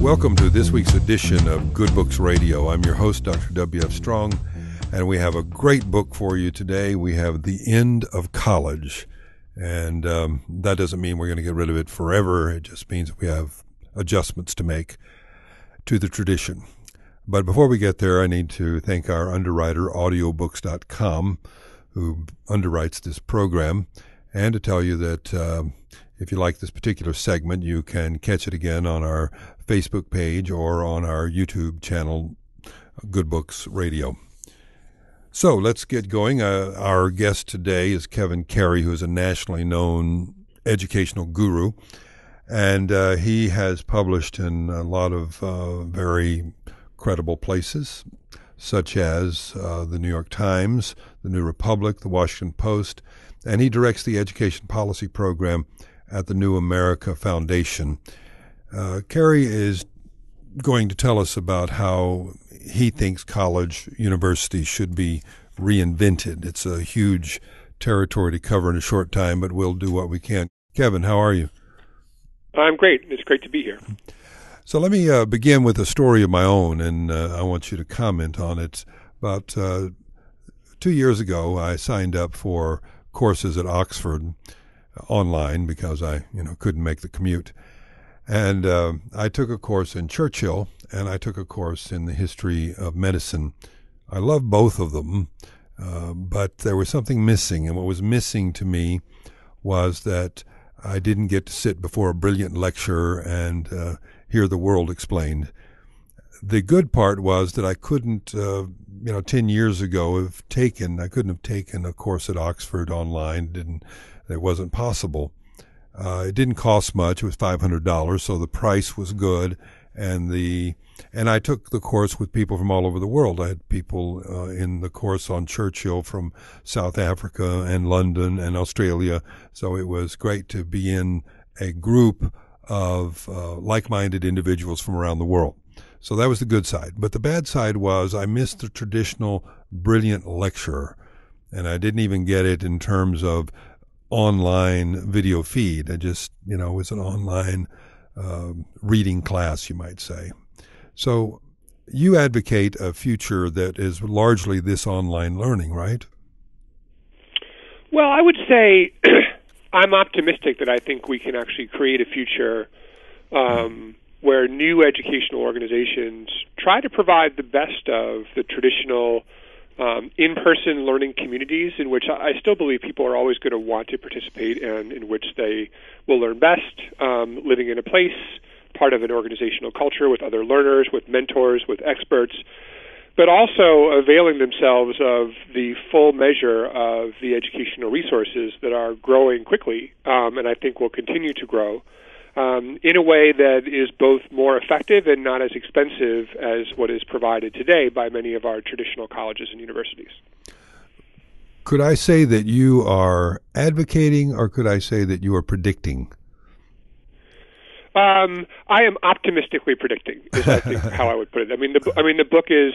Welcome to this week's edition of Good Books Radio. I'm your host, Dr. W.F. Strong, and we have a great book for you today. We have The End of College, and that doesn't mean we're going to get rid of it forever. It just means we have adjustments to make to the tradition. But before we get there, I need to thank our underwriter, audiobooks.com, who underwrites this program, and to tell you that if you like this particular segment, you can catch it again on our Facebook page or on our YouTube channel, Good Books Radio. So let's get going. Our guest today is Kevin Carey, who is a nationally known educational guru, and he has published in a lot of very credible places, such as the New York Times, the New Republic, the Washington Post, and he directs the education policy program at the New America Foundation. Carey is going to tell us about how he thinks college universities should be reinvented. It's a huge territory to cover in a short time, but we'll do what we can. Kevin, how are you? I'm great. It's great to be here. So let me begin with a story of my own, and I want you to comment on it. About 2 years ago, I signed up for courses at Oxford online because I couldn't make the commute. And I took a course in Churchill, and I took a course in the history of medicine. I love both of them, but there was something missing. And what was missing to me was that I didn't get to sit before a brilliant lecturer and hear the world explained. The good part was that I couldn't, 10 years ago, I couldn't have taken a course at Oxford online. It wasn't possible. It didn't cost much. It was $500, so the price was good. And I took the course with people from all over the world. I had people in the course on Churchill from South Africa and London and Australia. So it was great to be in a group of like-minded individuals from around the world. So that was the good side. But the bad side was I missed the traditional brilliant lecturer. And I didn't even get it in terms of online video feed. I just, it was an online reading class, you might say. So you advocate a future that is largely this online learning, right? Well, I would say I'm optimistic that I think we can actually create a future where new educational organizations try to provide the best of the traditional in-person learning communities in which I still believe people are always going to want to participate and in which they will learn best, living in a place, part of an organizational culture with other learners, with mentors, with experts, but also availing themselves of the full measure of the educational resources that are growing quickly and I think will continue to grow in a way that is both more effective and not as expensive as what is provided today by many of our traditional colleges and universities. Could I say that you are advocating, or could I say that you are predicting? I am optimistically predicting, is I think how I would put it. The book is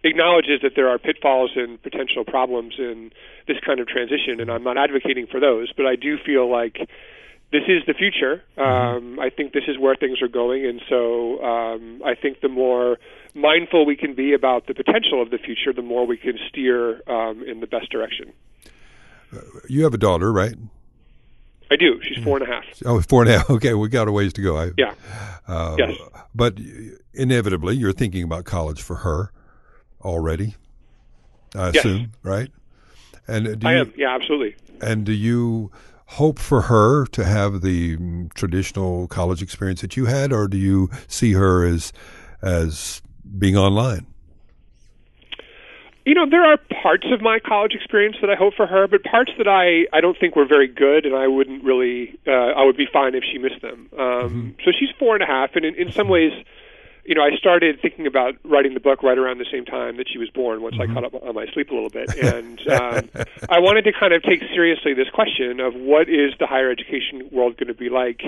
acknowledges that there are pitfalls and potential problems in this kind of transition, and I'm not advocating for those, but I do feel like this is the future. I think this is where things are going, and so I think the more mindful we can be about the potential of the future, the more we can steer in the best direction. You have a daughter, right? I do. She's 4.5. Oh, 4.5. Okay, we got a ways to go. Yeah. Yes. But inevitably, you're thinking about college for her already, I assume, right? And I am. Yeah, absolutely. And do you hope for her to have the traditional college experience that you had, or do you see her as being online? There are parts of my college experience that I hope for her, but parts that I don't think were very good, and I wouldn't really, I would be fine if she missed them. So she's 4.5, and in some ways, I started thinking about writing the book right around the same time that she was born, once I caught up on my sleep a little bit. And I wanted to kind of take seriously this question of what is the higher education world going to be like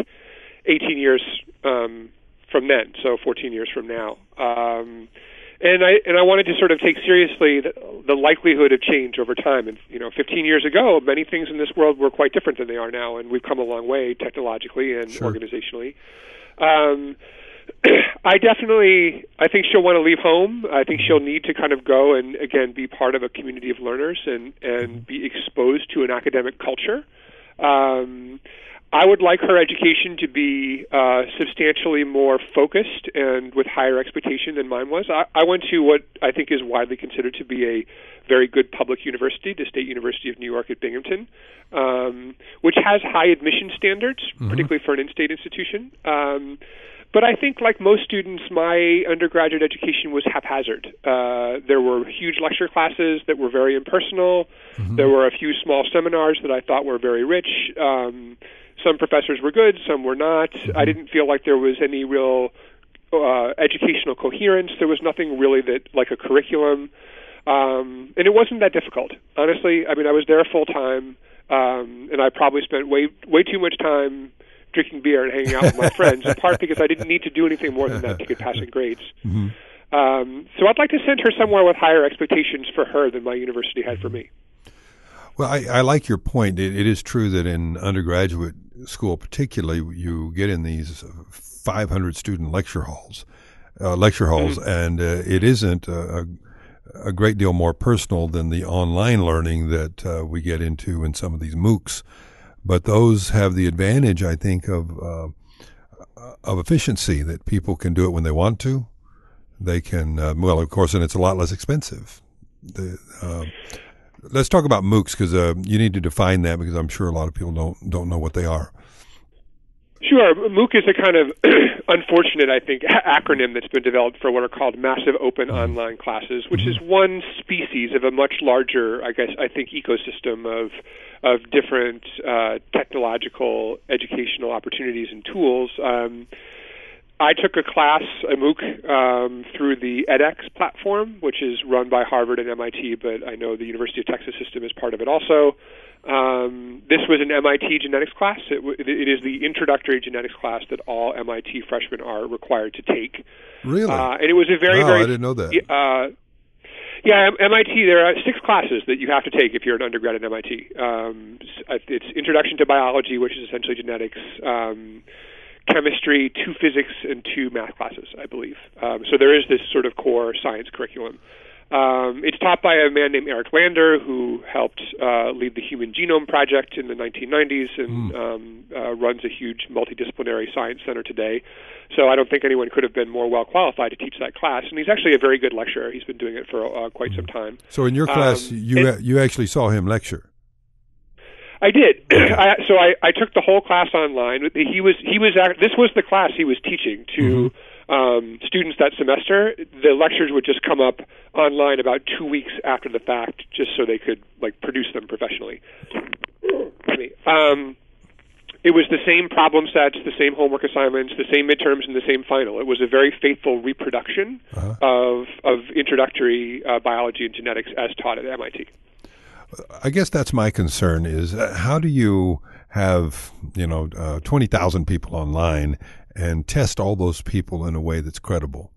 18 years from then, so 14 years from now. I wanted to sort of take seriously the likelihood of change over time. And 15 years ago, many things in this world were quite different than they are now, and we've come a long way technologically and organizationally. I think she'll want to leave home. I think she'll need to kind of go and, again, be part of a community of learners and be exposed to an academic culture. I would like her education to be substantially more focused and with higher expectation than mine was. I went to what I think is widely considered to be a very good public university, the State University of New York at Binghamton, which has high admission standards, particularly for an in-state institution. But I think, like most students, my undergraduate education was haphazard. There were huge lecture classes that were very impersonal. There were a few small seminars that I thought were very rich. Some professors were good, some were not. I didn't feel like there was any real educational coherence. There was nothing really like a curriculum. And it wasn't that difficult, honestly. I mean, I was there full time, and I probably spent way too much time drinking beer and hanging out with my friends, in part because I didn't need to do anything more than that to get passing grades. So I'd like to send her somewhere with higher expectations for her than my university had for me. Well, I like your point. It is true that in undergraduate school particularly, you get in these 500 student lecture halls, and it isn't a great deal more personal than the online learning that we get into in some of these MOOCs. But those have the advantage, I think, of efficiency, that people can do it when they want to. They can, well, of course, and it's a lot less expensive. Let's talk about MOOCs, because you need to define that, because I'm sure a lot of people don't know what they are. Sure. MOOC is a kind of unfortunate, I think, acronym that's been developed for what are called massive open online classes, which is one species of a much larger, I think, ecosystem of different technological educational opportunities and tools. I took a class, a MOOC, through the edX platform, which is run by Harvard and MIT, but I know the University of Texas system is part of it also. This was an MIT genetics class. It is the introductory genetics class that all MIT freshmen are required to take. Really? And it was a very I didn't know that. Yeah, MIT, there are 6 classes that you have to take if you're an undergrad at MIT. It's Introduction to Biology, which is essentially genetics, chemistry, 2 physics, and 2 math classes, I believe. So there is this sort of core science curriculum. It's taught by a man named Eric Lander, who helped lead the Human Genome Project in the 1990s and runs a huge multidisciplinary science center today. So I don't think anyone could have been more well qualified to teach that class. And he's actually a very good lecturer. He's been doing it for quite some time. So in your class, you actually saw him lecture? I did. I took the whole class online. This was the class he was teaching to students that semester. The lectures would just come up online about 2 weeks after the fact, just so they could produce them professionally. It was the same problem sets, the same homework assignments, the same midterms, and the same final. It was a very faithful reproduction of introductory biology and genetics as taught at MIT. I guess that's my concern, is how do you have 20,000 people online and test all those people in a way that's credible?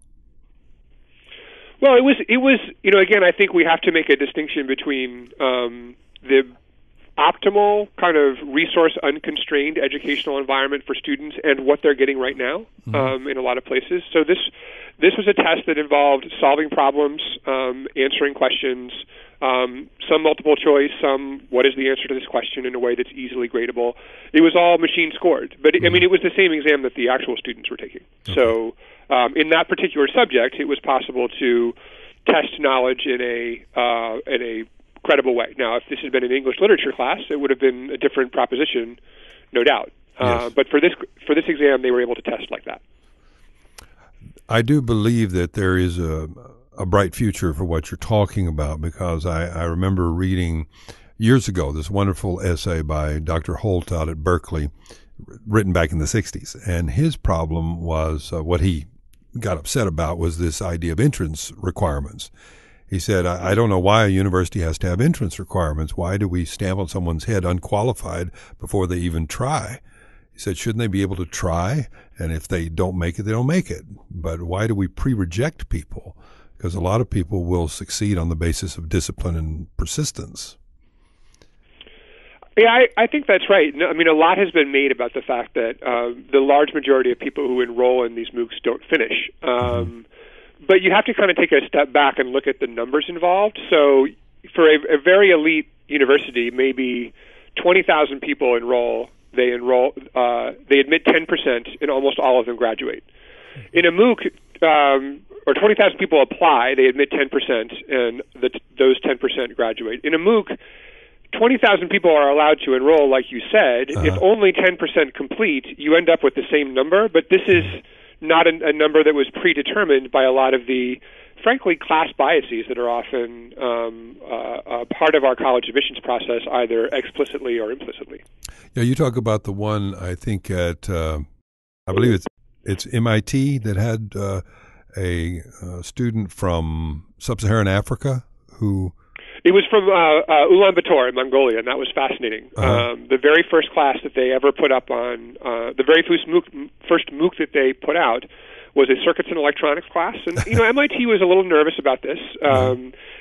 Well, it was again, I think we have to make a distinction between the optimal kind of resource unconstrained educational environment for students and what they're getting right now in a lot of places. So this was a test that involved solving problems, answering questions, some multiple choice, some what is the answer to this question in a way that's easily gradable. It was all machine scored, but it was the same exam that the actual students were taking. Okay. So in that particular subject, it was possible to test knowledge in a credible way. Now, if this had been an English literature class, it would have been a different proposition, no doubt. Yes. But for this exam, they were able to test like that. I do believe that there is a bright future for what you're talking about, because I remember reading years ago this wonderful essay by Dr. Holt out at Berkeley, written back in the 60s. And his problem was, what he got upset about was this idea of entrance requirements. He said, I don't know why a university has to have entrance requirements. Why do we stamp on someone's head unqualified before they even try? He said, shouldn't they be able to try? And if they don't make it, they don't make it. But why do we pre-reject people? because a lot of people will succeed on the basis of discipline and persistence. Yeah, I think that's right. No, I mean, a lot has been made about the fact that the large majority of people who enroll in these MOOCs don't finish. But you have to kind of take a step back and look at the numbers involved. So for a very elite university, maybe 20,000 people enroll. They admit 10%, and almost all of them graduate. In a MOOC, or 20,000 people apply, they admit 10%, and those 10% graduate. In a MOOC, 20,000 people are allowed to enroll, like you said. If only 10% complete, you end up with the same number, but this is not a number that was predetermined by a lot of the, frankly, class biases that are often part of our college admissions process, either explicitly or implicitly. Yeah, you talk about the one, I think, at, I believe it's MIT that had a student from sub-Saharan Africa who... It was from Ulaanbaatar in Mongolia, and that was fascinating. The very first class that they ever put up on, the very first MOOC that they put out was a circuits and electronics class. And, MIT was a little nervous about this.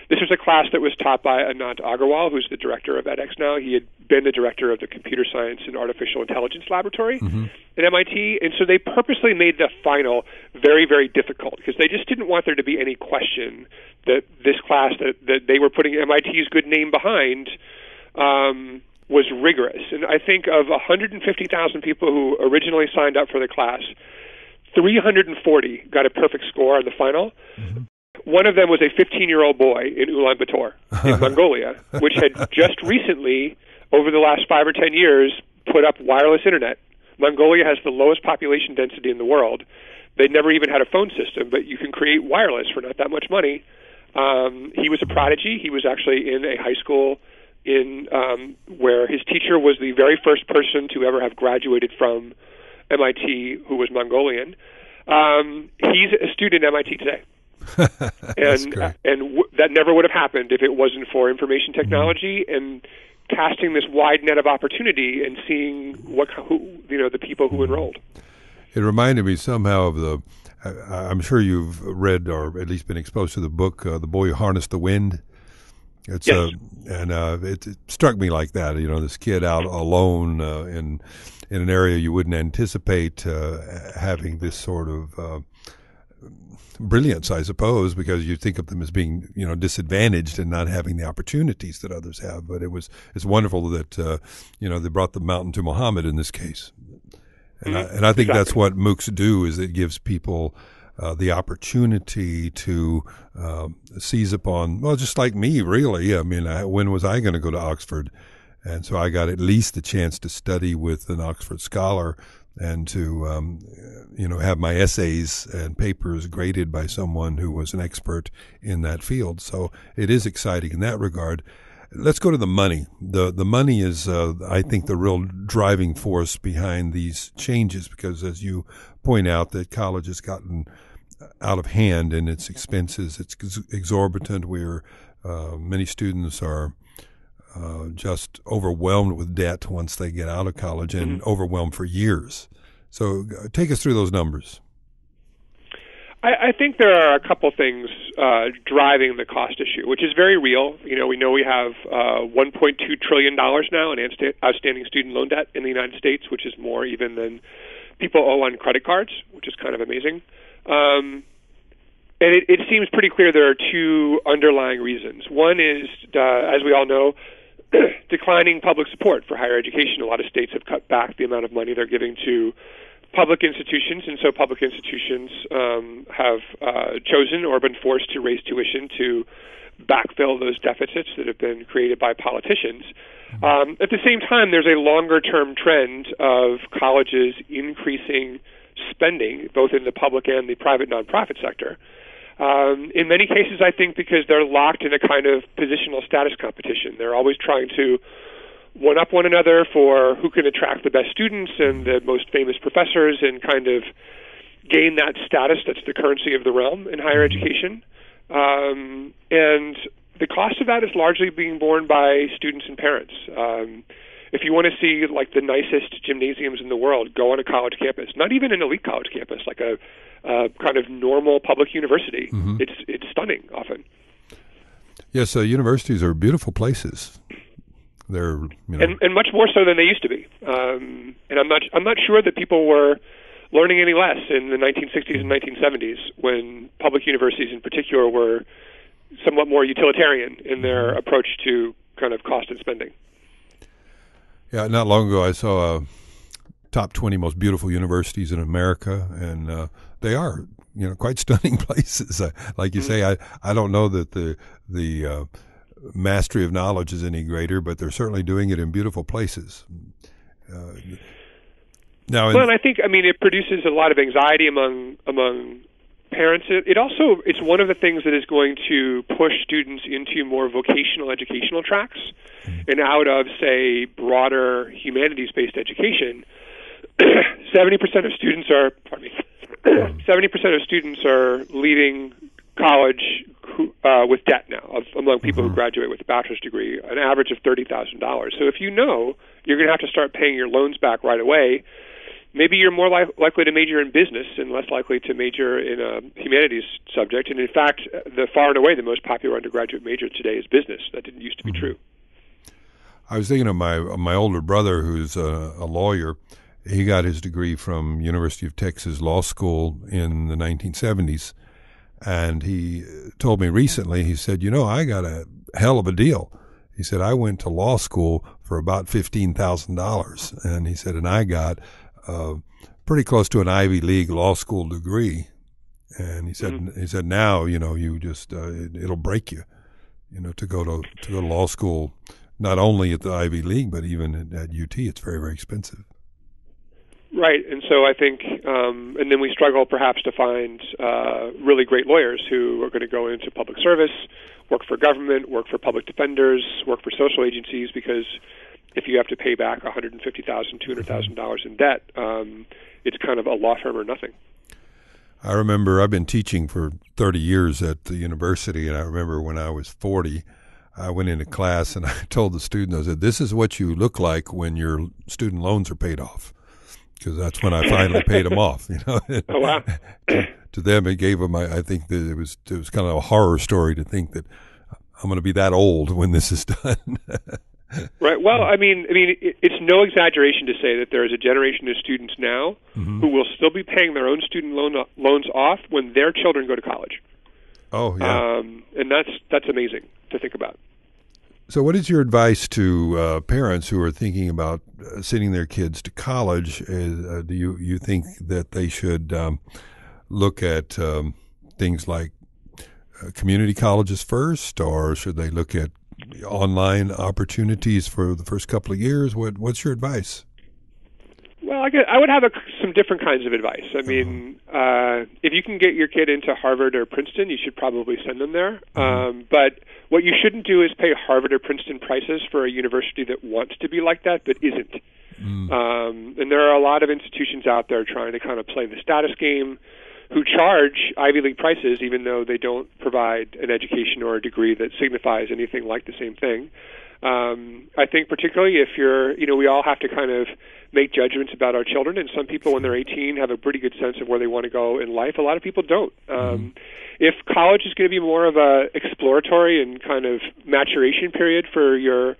This was a class that was taught by Anant Agarwal, who's the director of edX now. He had been the director of the Computer Science and Artificial Intelligence Laboratory at MIT. And so they purposely made the final very, very difficult because they just didn't want there to be any question that this class that they were putting MIT's good name behind was rigorous. And I think of 150,000 people who originally signed up for the class, 340 got a perfect score on the final. One of them was a 15-year-old boy in Ulaanbaatar in Mongolia, which had just recently, over the last 5 or 10 years, put up wireless internet. Mongolia has the lowest population density in the world. They never even had a phone system, but you can create wireless for not that much money. He was a prodigy. He was actually in a high school in where his teacher was the very first person to ever have graduated from MIT who was Mongolian. He's a student at MIT today. That never would have happened if it wasn't for information technology and casting this wide net of opportunity and seeing the people who enrolled. It reminded me somehow of I'm sure you've read or at least been exposed to the book, The Boy Who Harnessed the Wind. It's yes. It struck me like that. This kid out alone in an area you wouldn't anticipate having this sort of brilliance, I suppose, because you think of them as being disadvantaged and not having the opportunities that others have. But it's wonderful that they brought the mountain to Muhammad in this case, and I think that's what MOOCs do, is it gives people the opportunity to seize upon, well, just like me, really. I mean, when was I going to go to Oxford? And so I got at least the chance to study with an Oxford scholar and to, have my essays and papers graded by someone who was an expert in that field. So it is exciting in that regard. Let's go to the money. The money is, I think, the real driving force behind these changes, because as you point out, that college has gotten out of hand in its expenses. It's exorbitant. Many students are just overwhelmed with debt once they get out of college, and overwhelmed for years. So take us through those numbers. I think there are a couple things driving the cost issue, which is very real. We know we have $1.2 trillion now in outstanding student loan debt in the United States, which is more even than people owe on credit cards, which is kind of amazing. And it seems pretty clear there are two underlying reasons. One is, as we all know, declining public support for higher education. A lot of states have cut back the amount of money they're giving to public institutions, and so public institutions have chosen or been forced to raise tuition to backfill those deficits that have been created by politicians. At the same time, there's a longer-term trend of colleges increasing spending, both in the public and the private nonprofit sector. In many cases, I think because they're locked in a kind of positional status competition. They're always trying to one-up one another for who can attract the best students and the most famous professors and kind of gain that status that's the currency of the realm in higher education. And the cost of that is largely being borne by students and parents. if you want to see like the nicest gymnasiums in the world, go on a college campus. Not even an elite college campus, like a kind of normal public university. Mm-hmm. It's stunning often. Yes, universities are beautiful places. They're and much more so than they used to be. And I'm not sure that people were learning any less in the 1960s and 1970s when public universities in particular were somewhat more utilitarian in their approach to kind of cost and spending. Yeah, not long ago I saw top 20 most beautiful universities in America, and they are quite stunning places. Like you say, I don't know that the mastery of knowledge is any greater, but they're certainly doing it in beautiful places. And I think it produces a lot of anxiety among parents. It's one of the things that is going to push students into more vocational educational tracks and out of, say, broader humanities-based education. 70% of students are 70% of students are leaving college with debt now among people who graduate with a bachelor's degree, an average of $30,000. So if you know you're going to have to start paying your loans back right away, maybe you're more likely to major in business and less likely to major in a humanities subject. And in fact, far and away the most popular undergraduate major today is business. That didn't used to be true. I was thinking of my older brother, who's a lawyer. He got his degree from University of Texas Law School in the 1970s. And he told me recently, he said, I got a hell of a deal. He said, I went to law school for about $15,000. And he said, and I got pretty close to an Ivy League law school degree. And he said, now, you just, it'll break you, to go to law school, not only at the Ivy League, but even at UT. It's very, very expensive. Right, and so I think, and then we struggle perhaps to find really great lawyers who are going to go into public service, work for government, work for public defenders, work for social agencies, because if you have to pay back $150,000, $200,000 in debt, it's kind of a law firm or nothing. I remember I've been teaching for 30 years at the university, and I remember when I was 40, I went into class and I told the students, I said, this is what you look like when your student loans are paid off. Because that's when I finally paid them off. Oh, wow. To them, it gave them. I think that it was kind of a horror story to think that I'm going to be that old when this is done. Right. Well, it's no exaggeration to say that there is a generation of students now who will still be paying their own student loans off when their children go to college. Oh, yeah. And that's amazing to think about. So what is your advice to parents who are thinking about sending their kids to college? Do you think that they should look at things like community colleges first, or should they look at online opportunities for the first couple of years? What's your advice? Well, I would have some different kinds of advice. If you can get your kid into Harvard or Princeton, you should probably send them there. But what you shouldn't do is pay Harvard or Princeton prices for a university that wants to be like that but isn't. And there are a lot of institutions out there trying to kind of play the status game who charge Ivy League prices even though they don't provide an education or a degree that signifies anything like the same thing. I think particularly if we all have to kind of make judgments about our children, and some people when they're 18 have a pretty good sense of where they want to go in life. A lot of people don't. If college is going to be more of a exploratory and kind of maturation period for your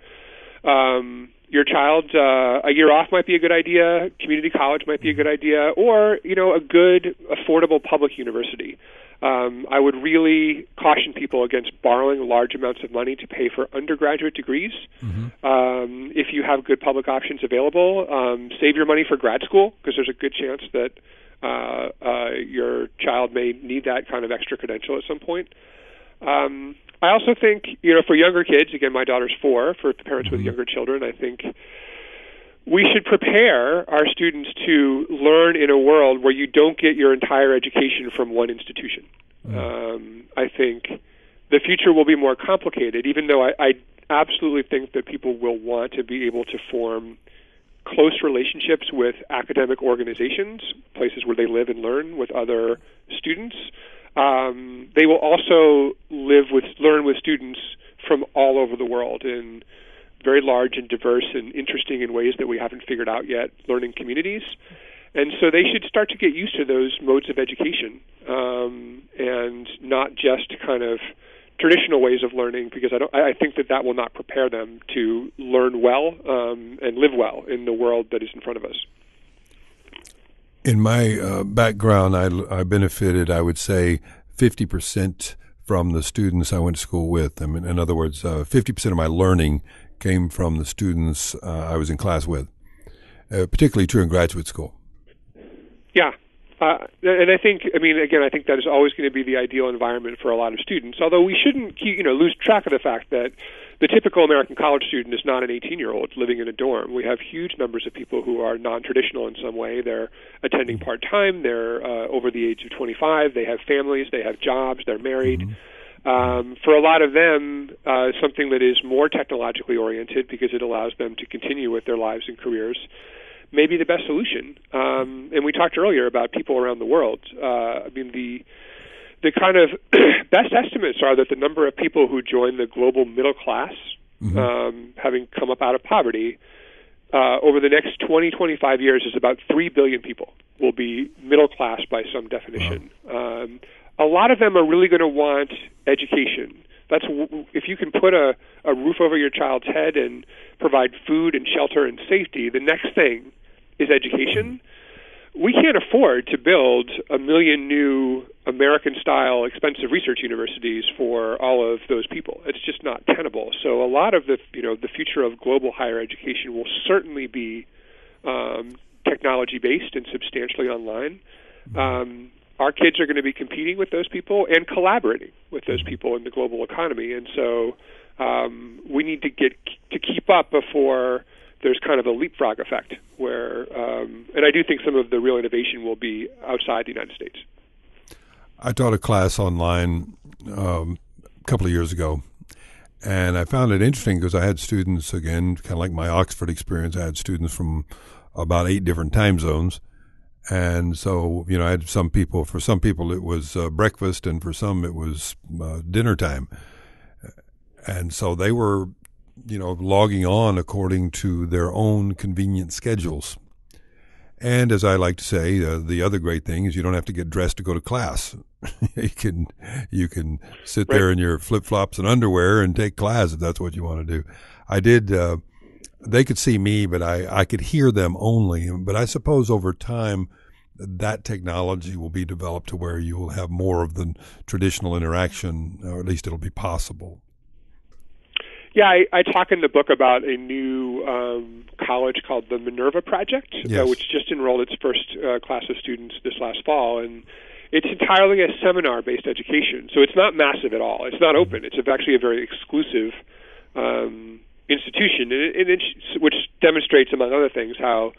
child, a year off might be a good idea. Community college might be a good idea, or a good, affordable public university. I would really caution people against borrowing large amounts of money to pay for undergraduate degrees. If you have good public options available, save your money for grad school, because there's a good chance that your child may need that kind of extra credential at some point. I also think, for younger kids, again, my daughter's 4, for parents with younger children, I think we should prepare our students to learn in a world where you don't get your entire education from one institution. I think the future will be more complicated, even though I absolutely think that people will want to be able to form close relationships with academic organizations, places where they live and learn with other students. They will also learn with students from all over the world in very large and diverse and interesting in ways that we haven't figured out yet learning communities. And so they should start to get used to those modes of education, and not just kind of traditional ways of learning, because I think that will not prepare them to learn well and live well in the world that is in front of us. In my background, I benefited, I would say, 50% from the students I went to school with. I mean, in other words, 50% of my learning came from the students I was in class with, particularly true in graduate school. Yeah. And I think that is always going to be the ideal environment for a lot of students, although we shouldn't lose track of the fact that the typical American college student is not an 18-year-old living in a dorm. We have huge numbers of people who are non-traditional in some way. They're attending part-time. They're over the age of 25. They have families. They have jobs. They're married. Mm-hmm. For a lot of them, something that is more technologically oriented, because it allows them to continue with their lives and careers, may be the best solution. And we talked earlier about people around the world. The kind of best estimates are that the number of people who join the global middle class, mm-hmm. Having come up out of poverty, over the next 20-25 years is about 3 billion people will be middle class by some definition. Wow. A lot of them are really going to want education. If you can put a roof over your child's head and provide food and shelter and safety, the next thing is education. We can't afford to build 1 million new American-style expensive research universities for all of those people. It's just not tenable. So a lot of the future of global higher education will certainly be technology-based and substantially online. Our kids are going to be competing with those people and collaborating with those people in the global economy, and so we need to keep up before there's kind of a leapfrog effect where, and I do think some of the real innovation will be outside the United States. I taught a class online a couple of years ago, and I found it interesting because I had students, again, kind of like my Oxford experience, I had students from about 8 different time zones. And so, I had for some people it was breakfast, and for some it was dinner time. And so they were, logging on according to their own convenient schedules. And as I like to say, the other great thing is you don't have to get dressed to go to class. You can sit there in your flip-flops and underwear and take class if that's what you want to do. I did. They could see me, but I could hear them only. But I suppose over time that technology will be developed to where you will have more of the traditional interaction, or at least it'll be possible. Yeah, I talk in the book about a new college called the Minerva Project, yes. Which just enrolled its first class of students this last fall. And it's entirely a seminar-based education, so it's not massive at all. It's not open. It's actually a very exclusive institution, which demonstrates, among other things, how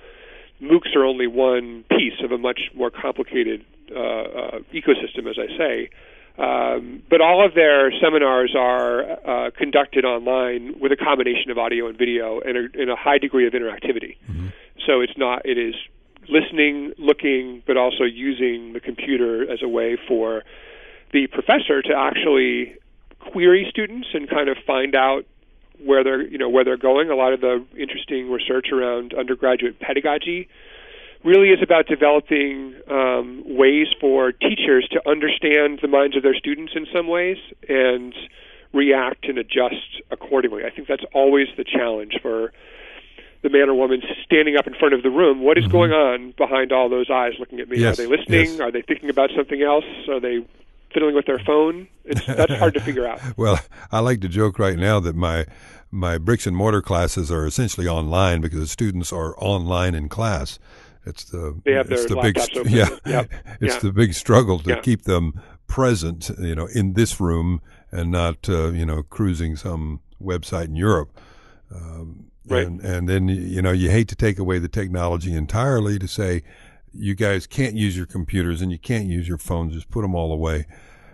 MOOCs are only one piece of a much more complicated ecosystem, as I say. But all of their seminars are conducted online with a combination of audio and video and a high degree of interactivity. Mm-hmm. So it is listening, looking, but also using the computer as a way for the professor to actually query students and kind of find out where they're going. A lot of the interesting research around undergraduate pedagogy really is about developing ways for teachers to understand the minds of their students in some ways and react and adjust accordingly. I think that's always the challenge for the man or woman standing up in front of the room. What is mm-hmm. going on behind all those eyes looking at me? Yes, are they listening? Yes. Are they thinking about something else? Are they fiddling with their phone? That's hard to figure out. Well, I like to joke right now that my bricks and mortar classes are essentially online because the students are online in class. They have their laptops open. Yeah, yep. It's the big struggle to keep them present, in this room and not, cruising some website in Europe. Right. And then, you hate to take away the technology entirely to say, you guys can't use your computers and you can't use your phones, just put them all away,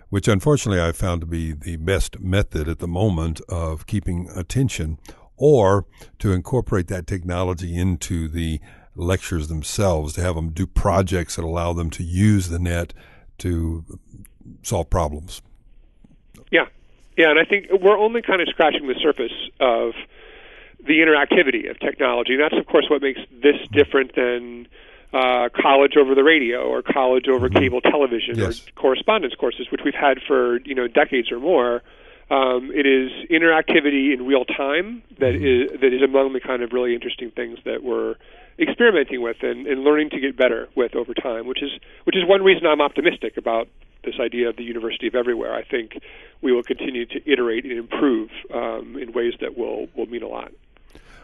which unfortunately I found to be the best method at the moment of keeping attention, or to incorporate that technology into the lectures themselves, to have them do projects that allow them to use the net to solve problems. Yeah, and I think we're only kind of scratching the surface of the interactivity of technology. And that's, of course, what makes this different than college over the radio or college over cable television or correspondence courses, which we've had for decades or more. It is interactivity in real time that is among the kind of really interesting things that we're experimenting with and learning to get better with over time, which is one reason I'm optimistic about this idea of the University of Everywhere. I think we will continue to iterate and improve in ways that will mean a lot.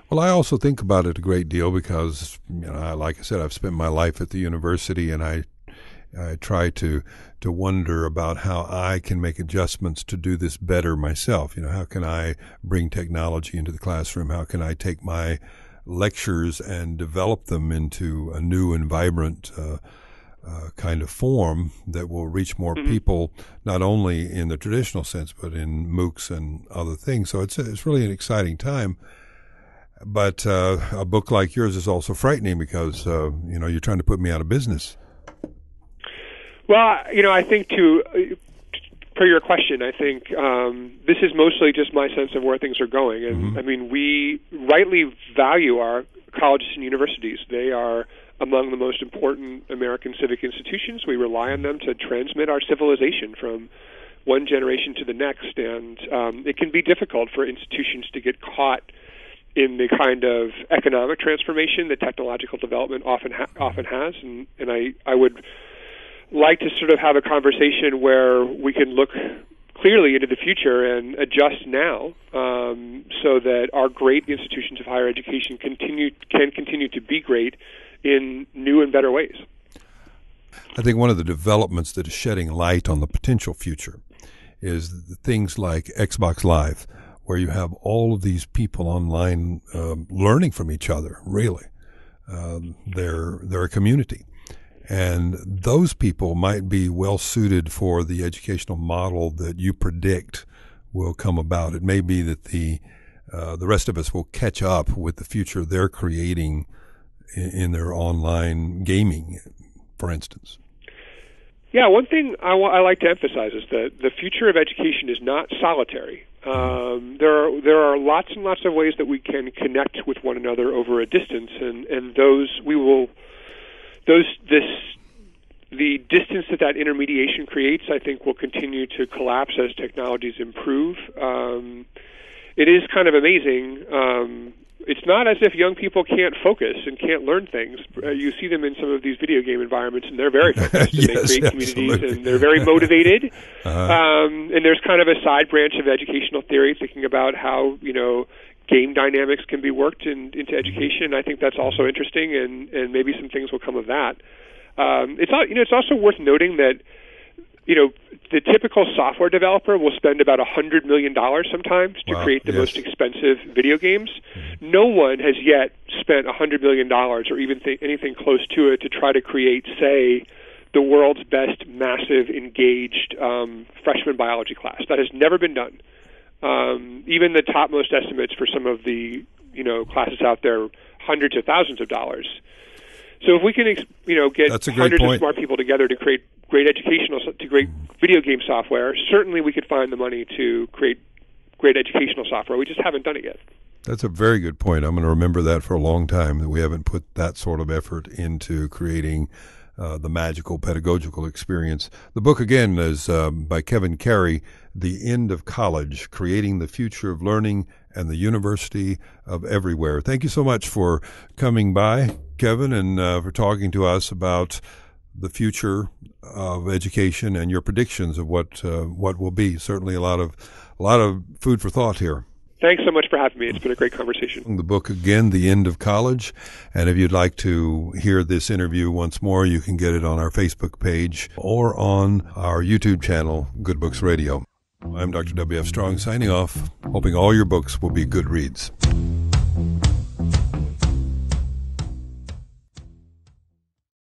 Well, I also think about it a great deal because, like I said, I've spent my life at the university, and I try to wonder about how I can make adjustments to do this better myself. How can I bring technology into the classroom? How can I take my lectures and develop them into a new and vibrant kind of form that will reach more people, not only in the traditional sense, but in MOOCs and other things. So it's really an exciting time. But a book like yours is also frightening because, you're trying to put me out of business. Well, I think per your question, I think this is mostly just my sense of where things are going. And I mean, we rightly value our colleges and universities. They are among the most important American civic institutions. We rely on them to transmit our civilization from one generation to the next. And it can be difficult for institutions to get caught in the kind of economic transformation that technological development often has. And I would like to sort of have a conversation where we can look clearly into the future and adjust now so that our great institutions of higher education can continue to be great in new and better ways. I think one of the developments that is shedding light on the potential future is things like Xbox Live, where you have all of these people online learning from each other, really. They're a community. And those people might be well suited for the educational model that you predict will come about. It may be that the rest of us will catch up with the future they're creating in their online gaming, for instance. Yeah, one thing I like to emphasize is that the future of education is not solitary. There are lots and lots of ways that we can connect with one another over a distance, and the distance that intermediation creates, I think, will continue to collapse as technologies improve. It is kind of amazing. It's not as if young people can't focus and can't learn things. You see them in some of these video game environments, and they're very focused, and they create communities, and they're very motivated. And there's kind of a side branch of educational theory thinking about how, game dynamics can be worked into education. I think that's also interesting, and maybe some things will come of that. It's also worth noting that the typical software developer will spend about $100 million sometimes to create the most expensive video games. No one has yet spent $100 million or even anything close to it to try to create, say, the world's best massive engaged freshman biology class. That has never been done. Even the topmost estimates for some of the classes out there, hundreds of thousands of dollars. So if we can get hundreds of smart people together to create great video game software, certainly we could find the money to create great educational software. We just haven't done it yet. That's a very good point. I'm going to remember that for a long time, that we haven't put that sort of effort into creating the magical pedagogical experience. The book, again, is by Kevin Carey, The End of College, Creating the Future of Learning and the University of Everywhere. Thank you so much for coming by, Kevin, and for talking to us about the future of education and your predictions of what will be. Certainly a lot of food for thought here. Thanks so much for having me. It's been a great conversation. The book, again, The End of College. And if you'd like to hear this interview once more, you can get it on our Facebook page or on our YouTube channel, Good Books Radio. I'm Dr. W.F. Strong, signing off, hoping all your books will be good reads.